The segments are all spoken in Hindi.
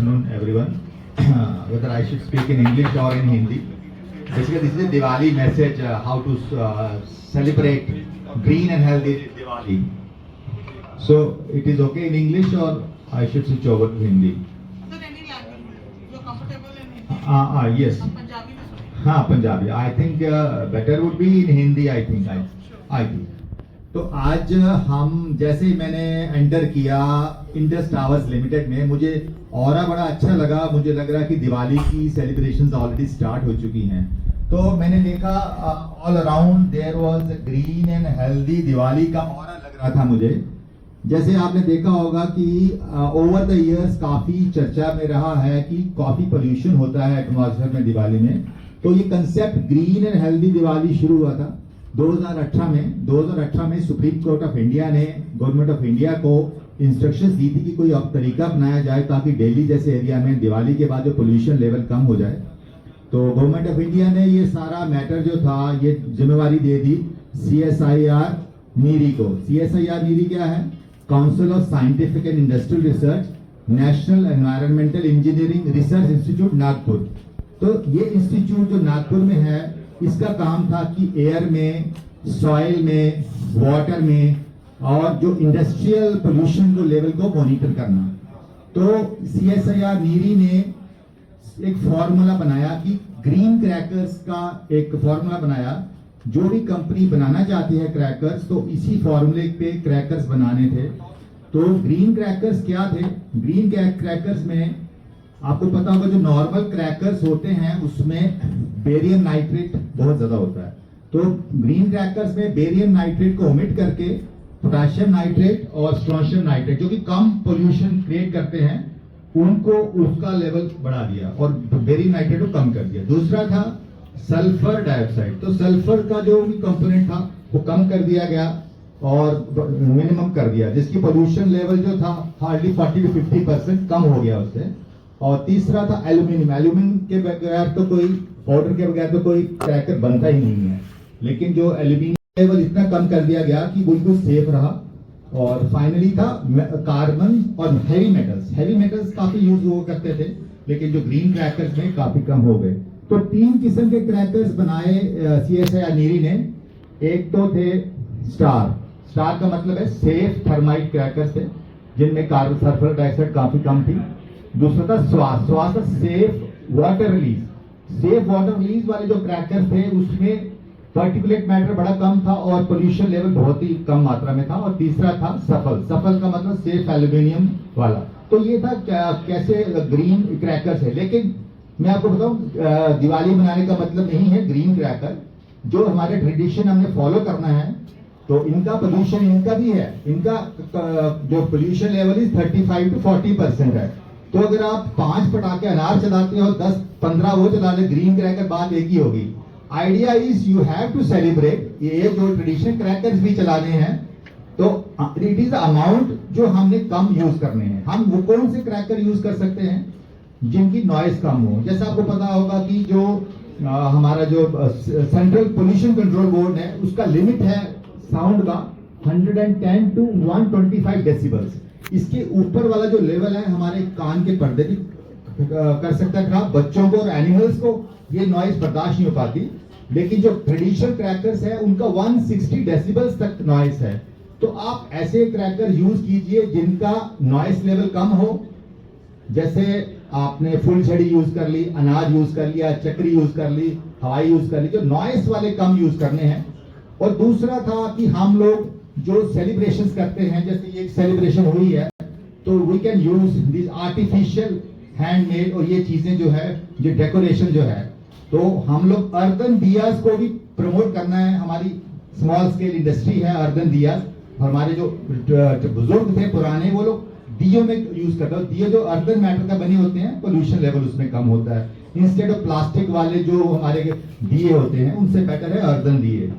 afternoon, everyone. Whether I should speak in English or in Hindi. Basically, this is a Diwali message, how to celebrate green and healthy Diwali. So, it is okay in English or I should switch over to Hindi? Sir, any language you're comfortable in Hindi? Yes. Punjabi में सुनिए. हाँ, Punjabi. I think better would be in Hindi. I think. तो आज हम जैसे ही मैंने एंटर किया इंडस टावर्स लिमिटेड में, मुझे और बड़ा अच्छा लगा. मुझे लग रहा कि दिवाली की सेलिब्रेशंस ऑलरेडी स्टार्ट हो चुकी हैं. तो मैंने देखा all around there was green and healthy Diwali का ऑरा लग रहा था मुझे. जैसे आपने देखा होगा कि ओवर द इयर्स काफी चर्चा में रहा है कि काफी पोल्यूशन होता है एटमॉस्फेयर में दिवाली में. तो ये concept green and healthy Diwali शुरू हुआ था 2018 में सुप्रीम कोर्ट ऑफ इंडिया ने गवर्नमेंट ऑफ इंडिया को इंस्ट्रक्शंस दी थी कि कोई अब तरीका अपनाया जाए ताकि दिल्ली जैसे एरिया में दिवाली के बाद जो पोल्यूशन लेवल कम हो जाए. तो गवर्नमेंट ऑफ इंडिया ने ये सारा मैटर जो था ये जिम्मेवारी दे दी CSIR नीरी को. CSIR नीरी क्या है? Council of scientific and industrial research, national environmental engineering research institute Nagpur. तो ये इंस्टीट्यूट जो नागपुर में है, इसका काम था कि एयर में, सॉइल में, वाटर में और जो इंडस्ट्रियल पोल्यूशन को लेवल को मॉनिटर करना. तो CSIR नीरी ने एक फॉर्मूला बनाया कि ग्रीन क्रैकर्स का एक फॉर्मूला बनाया. जो भी कंपनी बनाना चाहती है क्रैकर्स, तो इसी फॉर्मूले पे क्रैकर्स बनाने थे. तो ग्रीन क्रैकर्स क्या थे? ग्रीन क्रैकर्स में आपको पता होगा जो नॉर्मल क्रैकर्स होते हैं उसमें बेरियम नाइट्रेट बहुत ज्यादा होता है. तो ग्रीन क्रैकर्स में बेरियम नाइट्रेट को ओमिट करके पोटेशियम नाइट्रेट और स्ट्रोंशियम नाइट्रेट जो कि कम पोल्यूशन क्रिएट करते हैं उनको उसका लेवल बढ़ा दिया और बेरियम नाइट्रेट को कम कर दिया. दूसरा था सल्फर डाइऑक्साइड. तो सल्फर का जो भी कंपोनेंट था वो कम कर दिया गया और मिनिमम कर दिया, जिसकी पोल्यूशन लेवल जो था हार्डली 40 to 50% कम हो गया उससे. और तीसरा था एल्यूमिनियम. एल्यूमिनियम के बगैर तो कोई पाउडर के बगैर तो कोई क्रैकर बनता ही नहीं है, लेकिन जो एल्यूमिनियम लेवल इतना कम कर दिया गया कि बिल्कुल सेफ रहा. और फाइनली था कार्बन और हेवी मेटल्स. हेवी मेटल्स काफी यूज हुआ करते थे, लेकिन जो ग्रीन क्रैकर्स में काफी कम हो गए. तो 3 किस्म के क्रैकर्स बनाए CSIR नीरी ने. एक तो थे स्टार का मतलब है सेफ थर्माइट क्रैकर्स थे जिनमें कार्बन सल्फर डाइऑक्साइड काफी कम थी. दूसरा था स्वास था safe water release. Safe water release वाले जो क्रैकर्स थे उसमें पार्टिकुलेट मैटर बड़ा कम था और पोल्यूशन लेवल बहुत ही कम मात्रा में था. और तीसरा था सफल का मतलब सेफ एल्यूमिनियम वाला. तो ये था कैसे ग्रीन क्रैकर्स है. लेकिन मैं आपको बताऊं दिवाली मनाने का मतलब नहीं है ग्रीन क्रैकर. जो हमारे ट्रेडिशन हमने फॉलो करना है, तो इनका पोल्यूशन इनका भी है. इनका जो पोल्यूशन लेवल इज 35 to 40% है. तो अगर आप 5 पटाखे अनार चलाते हो, 10-15 वो चला ले, ग्रीन क्रैकर बात एक ही होगी. Idea is you have to celebrate. ये जो ट्रेडिशनल क्रैकर्स भी चलाने हैं तो इट इज अमाउंट जो हमने कम यूज करने हैं. हम वो कौन से क्रैकर यूज कर सकते हैं जिनकी नॉइस कम हो. जैसा आपको पता होगा कि जो हमारा जो सेंट्रल पोल्यूशन कंट्रोल बोर्ड है उसका लिमिट है साउंड का 110 to 125 डेसिबल्स. इसके ऊपर वाला जो लेवल है हमारे कान के पर्दे भी कर सकता है खराब. बच्चों को और एनिमल्स को ये नॉइस बर्दाश्त नहीं हो पाती. लेकिन जो ट्रेडिशनल क्रैकर्स है उनका 160 डेसिबल्स तक नॉइस है. तो आप ऐसे क्रैकर यूज कीजिए जिनका नॉइस लेवल कम हो. जैसे आपने फुलझड़ी यूज कर ली, अनाज यूज कर लिया, चक्री यूज कर ली, हवाई यूज कर ली. जो नॉइस वाले कम यूज करने हैं. और दूसरा था कि हम लोग जो सेलिब्रेशंस करते हैं, जैसे ये सेलिब्रेशन हुई है तो we can use this artificial handmade और ये चीजें जो है जो डेकोरेशन जो है. तो हम लोग अर्दन दियास को भी प्रमोट करना है. हमारी स्मॉल स्केल इंडस्ट्री है अर्दन दियास. हमारे जो बुजुर्ग थे पुराने वो लोग दियो में यूज करते हैं. दियो जो अर्दन मैटर का बने होते हैं, पोल्यूशन लेवल उसमें कम होता है. इंस्टेड ऑफ प्लास्टिक वाले जो हमारे दिए होते हैं उनसे बेटर है अर्दन दिए.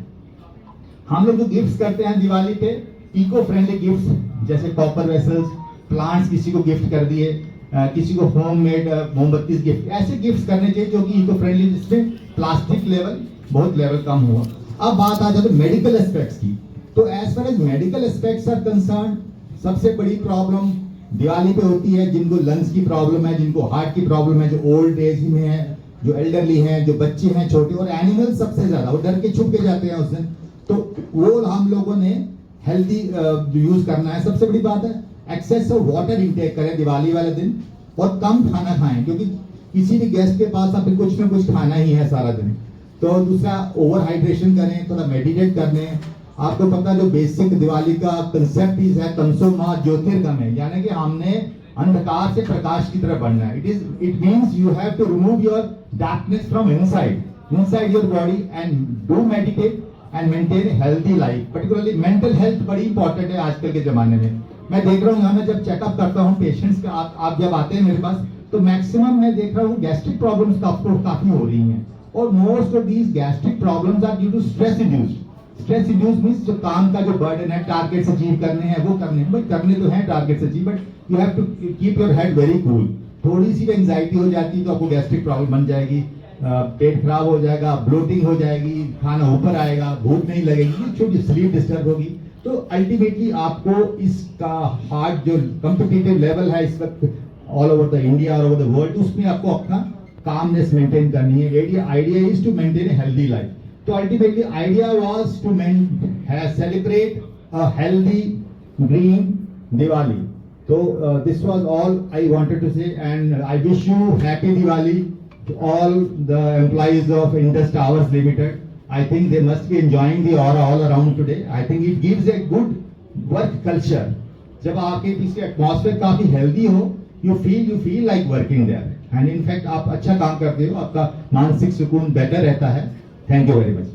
हम लोग जो गिफ्ट्स करते हैं दिवाली पे, इको फ्रेंडली गिफ्ट्स जैसे कॉपर वेसल्स, प्लांट्स किसी को गिफ्ट कर दिए, किसी को होममेड मोमबत्ती गिफ्ट. ऐसे गिफ्ट्स करने चाहिए जो कि इको फ्रेंडली, जिसमें प्लास्टिक लेवल बहुत लेवल कम हुआ. अब बात आ जाए तो मेडिकल एस्पेक्ट्स की. तो as far as medical aspects are concern, सबसे बड़ी प्रॉब्लम दिवाली पे होती है जिनको लंग्स की प्रॉब्लम है, जिनको हार्ट की प्रॉब्लम है, जो ओल्ड एज में है, जो एल्डरली हैं, जो बच्चे हैं छोटे, और एनिमल सबसे ज्यादा वो डर के छुप के जाते हैं उस दिन। तो वो हम लोगों ने हेल्दी यूज करना है। सबसे बड़ी बात है एक्सेस ऑफ वाटर इंटेक करें दिवाली वाले दिन, और कम खाना खाएं, क्योंकि किसी भी गेस्ट के पास आपको कुछ ना कुछ खाना ही है सारा दिन। तो दूसरा, ओवर हाइड्रेशन करें, थोड़ा मेडिटेट कर लें। आपको पता है जो बेसिक दिवाली का कंसेप्ट है तमसो मां ज्योतिर्गमय, यानी कि हमने अंधकार से प्रकाश की तरफ बढ़ना है। It means you have to remove your darkness from inside your body and do meditate and maintain healthy life. Particularly mental health बड़ी इंपॉर्टेंट है आजकल के जमाने में। मैं देख रहा हूँ यहाँ मैं जब चेकअप करता हूँ पेशेंट्स का, आप जब आते हैं मेरे पास, तो मैक्सिमम मैं देख रहा हूँ गैस्ट्रिक प्रॉब्लम्स काफी हो रही हैं, और most of these gastric problems are due to stress induced. Stress induce means जो काम का जो बर्डन है, टारगेट्स अचीव करने हैं, वो करने हैं, भाई करने तो हैं targets achieve, but you have to keep your head very cool. थोड़ी सी एंजाइटी हो जाती है तो आपको गैस्ट्रिक प्रॉब्लम बन जाएगी, पेट खराब हो जाएगा, ब्लोटिंग हो जाएगी, खाना ऊपर आएगा, भूख नहीं लगेगी, छोटी स्लीप डिस्टर्ब होगी। तो अल्टीमेटली आपको इसका हार्ट जो कॉम्पिटिटिव लेवल है इस वक्त ऑल ओवर द इंडिया और ओवर द वर्ल्ड, उसमें आपको अपना कामनेस मेंटेन करनी है। Idea is to maintain a healthy life. तो ultimately idea was to celebrate a healthy green Diwali. तो this was all I wanted to say, and I wish you happy Diwali to all the employees of Indus Towers Limited. I think they must be enjoying the aura all around today. I think it gives a good work culture. जब आपके पीछे एटमॉस्फेयर काफी हेल्दी हो, you feel like working there. And in fact आप अच्छा काम करते हो, आपका मानसिक सुकून बेटर रहता है। Thank you very much.